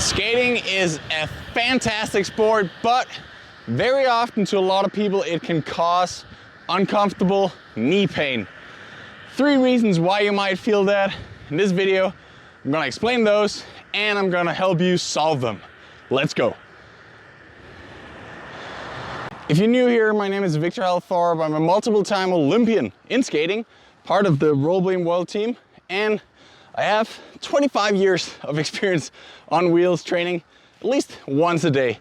Skating is a fantastic sport, but very often to a lot of people it can cause uncomfortable knee pain. 3 reasons why you might feel that. In this video, I'm gonna explain those and I'm gonna help you solve them. Let's go. If you're new here, my name is Victor Althorp. I'm a multiple-time Olympian in skating, part of the rollerblading world team, and I have 25 years of experience on wheels training at least once a day.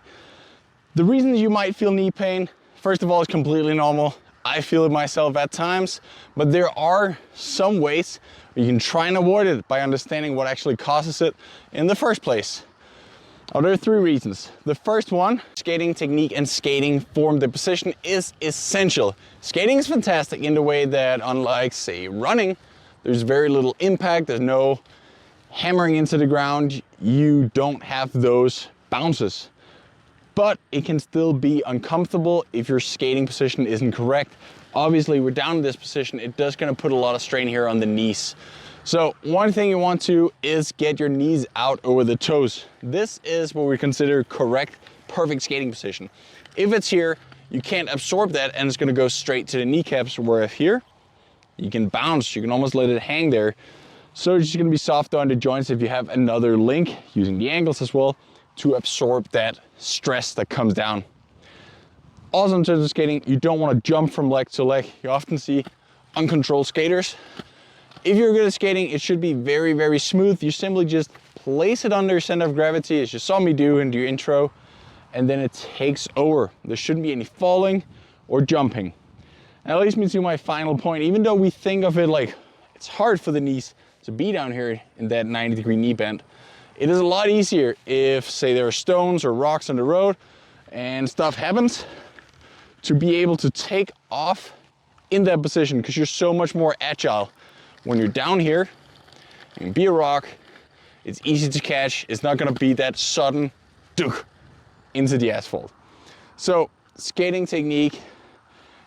The reason you might feel knee pain, first of all, is completely normal. I feel it myself at times, but there are some ways you can try and avoid it by understanding what actually causes it in the first place. There are 3 reasons. The first one, skating technique and skating form, the position is essential. Skating is fantastic in the way that, unlike, say, running, there's very little impact, there's no hammering into the ground, you don't have those bounces. But it can still be uncomfortable if your skating position isn't correct. Obviously, we're down in this position, it does gonna put a lot of strain here on the knees. So one thing you want to is get your knees out over the toes. This is what we consider correct, perfect skating position. If it's here, you can't absorb that and it's gonna go straight to the kneecaps, where if here, you can bounce, you can almost let it hang there. So it's just gonna be soft on the joints if you have another link, using the ankles as well, to absorb that stress that comes down. Also in terms of skating, you don't wanna jump from leg to leg. You often see uncontrolled skaters. If you're good at skating, it should be very, very smooth. You simply just place it under center of gravity, as you saw me do in the intro, and then it takes over. There shouldn't be any falling or jumping. That leads me to my final point. Even though we think of it like it's hard for the knees to be down here in that 90-degree knee bend, it is a lot easier if, say, there are stones or rocks on the road and stuff happens, to be able to take off in that position, because you're so much more agile. When you're down here, you can be a rock, it's easy to catch, it's not gonna be that sudden dunk into the asphalt. So skating technique,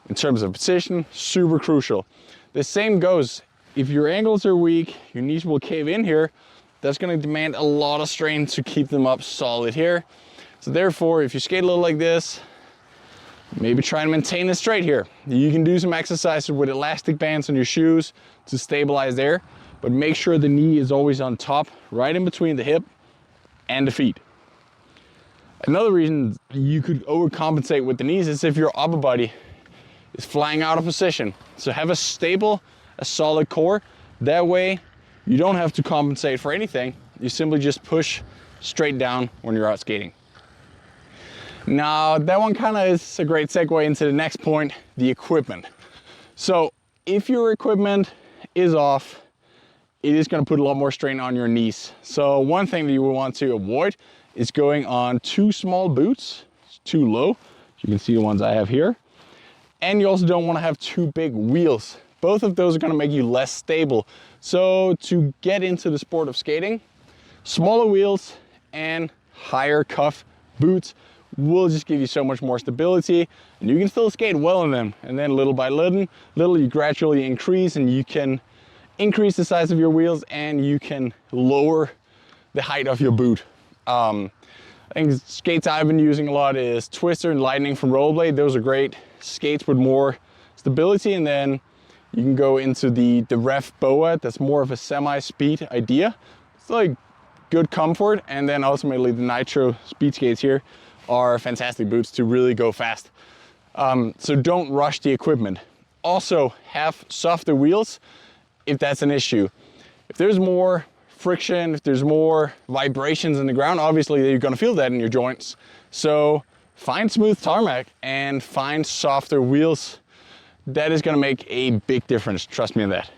in terms of position, super crucial. The same goes, if your ankles are weak, your knees will cave in here, that's gonna demand a lot of strain to keep them up solid here. So therefore, if you skate a little like this, maybe try and maintain it straight here. You can do some exercises with elastic bands on your shoes to stabilize there, but make sure the knee is always on top, right in between the hip and the feet. Another reason you could overcompensate with the knees is if your upper body is flying out of position. So have a stable, a solid core. That way you don't have to compensate for anything. You simply just push straight down when you're out skating. Now that one kind of is a great segue into the next point, the equipment. So if your equipment is off, it is going to put a lot more strain on your knees. So one thing that you will want to avoid is going on too small boots, too low. You can see the ones I have here. And you also don't want to have too big wheels. Both of those are going to make you less stable. So to get into the sport of skating, smaller wheels and higher cuff boots will just give you so much more stability, and you can still skate well in them. And then little by little you gradually increase, and you can increase the size of your wheels and you can lower the height of your boot. I think skates I've been using a lot is Twister and Lightning from Rollerblade. Those are great skates with more stability. And then you can go into the Ref Boa, that's more of a semi-speed idea. It's like good comfort. And then ultimately the Nitro speed skates here are fantastic boots to really go fast. So don't rush the equipment. Also have softer wheels if that's an issue. If there's more friction, if there's more vibrations in the ground, obviously you're gonna feel that in your joints. So find smooth tarmac and find softer wheels. That is gonna make a big difference, trust me on that.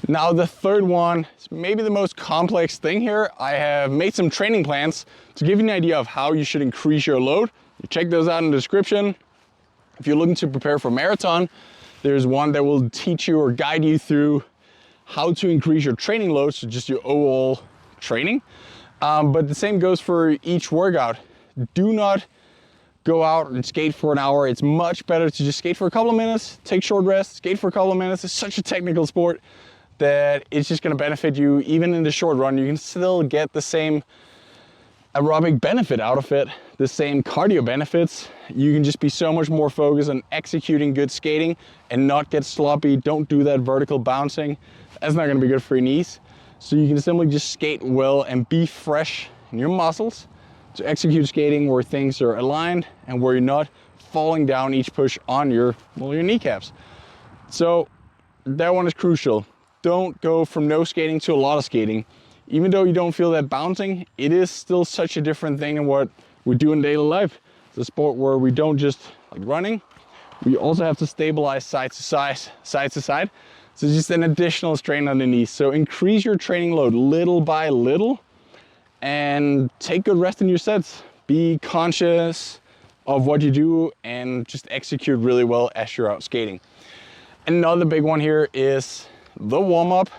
Now the third one is maybe the most complex thing here. I have made some training plans to give you an idea of how you should increase your load. You check those out in the description. If you're looking to prepare for a marathon, there's one that will teach you or guide you through how to increase your training load, so just your overall training. But the same goes for each workout. Do not go out and skate for an hour. It's much better to just skate for a couple of minutes, take short rest, skate for a couple of minutes. It's such a technical sport that it's just going to benefit you even in the short run. You can still get the same aerobic benefit out of it, the same cardio benefits. You can just be so much more focused on executing good skating and not get sloppy. Don't do that vertical bouncing. That's not gonna be good for your knees. So you can simply just skate well and be fresh in your muscles to execute skating where things are aligned and where you're not falling down each push on your kneecaps. So that one is crucial. Don't go from no skating to a lot of skating. Even though you don't feel that bouncing, it is still such a different thing than what we do in daily life. It's a sport where we don't just like running, we also have to stabilize side to side. So it's just an additional strain on the knees. So increase your training load little by little and take good rest in your sets. Be conscious of what you do and just execute really well as you're out skating. Another big one here is the warm-up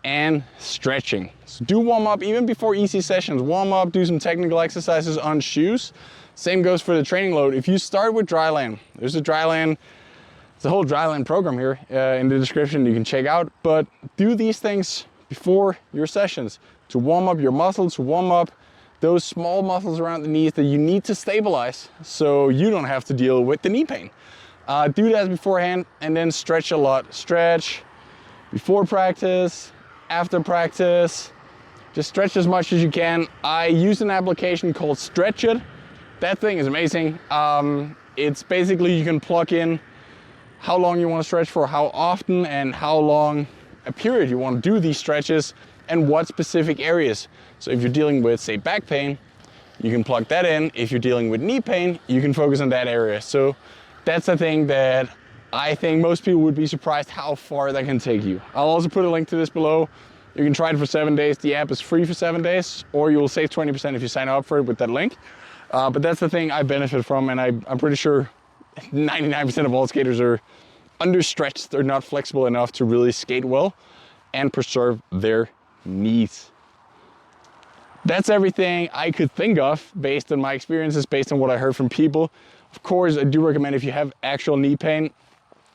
and stretching. So do warm up even before easy sessions. Warm up, do some technical exercises on shoes. Same goes for the training load. If you start with dryland, there's a dryland, it's a whole dryland program here in the description you can check out, but do these things before your sessions to warm up your muscles, to warm up those small muscles around the knees that you need to stabilize so you don't have to deal with the knee pain. Do that beforehand and then stretch a lot. Stretch before practice, after practice, just stretch as much as you can. I use an application called Stretch It. That thing is amazing. It's basically you can plug in how long you want to stretch for, how often, and how long a period you want to do these stretches and what specific areas. So if you're dealing with, say, back pain, you can plug that in. If you're dealing with knee pain, you can focus on that area. So that's the thing that I think most people would be surprised how far that can take you. I'll also put a link to this below. You can try it for 7 days. The app is free for 7 days, or you will save 20% if you sign up for it with that link. But that's the thing I benefit from, and I'm pretty sure 99% of all skaters are understretched. They're not flexible enough to really skate well and preserve their knees. That's everything I could think of based on my experiences, based on what I heard from people. Of course, I do recommend if you have actual knee pain,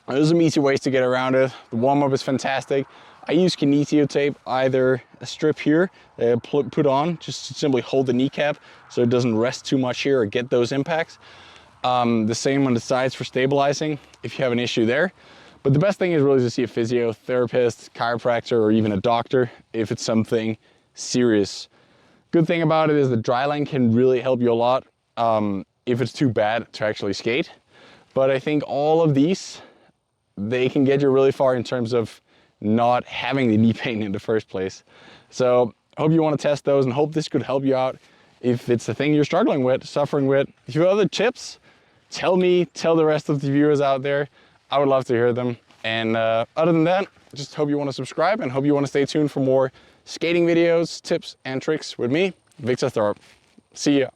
there's some easy ways to get around it. The warm-up is fantastic. I use kinesio tape, either a strip here, put on just to simply hold the kneecap so it doesn't rest too much here or get those impacts. The same on the sides for stabilizing if you have an issue there. But the best thing is really to see a physiotherapist, chiropractor, or even a doctor if it's something serious. Good thing about it is the dryland can really help you a lot if it's too bad to actually skate. But I think all of these, they can get you really far in terms of not having the knee pain in the first place. So I hope you want to test those and hope this could help you out if it's the thing you're struggling with, suffering with. If you have other tips, tell me, tell the rest of the viewers out there. I would love to hear them. And other than that, just hope you want to subscribe and hope you want to stay tuned for more skating videos, tips, and tricks with me, Victor Thorpe. See ya.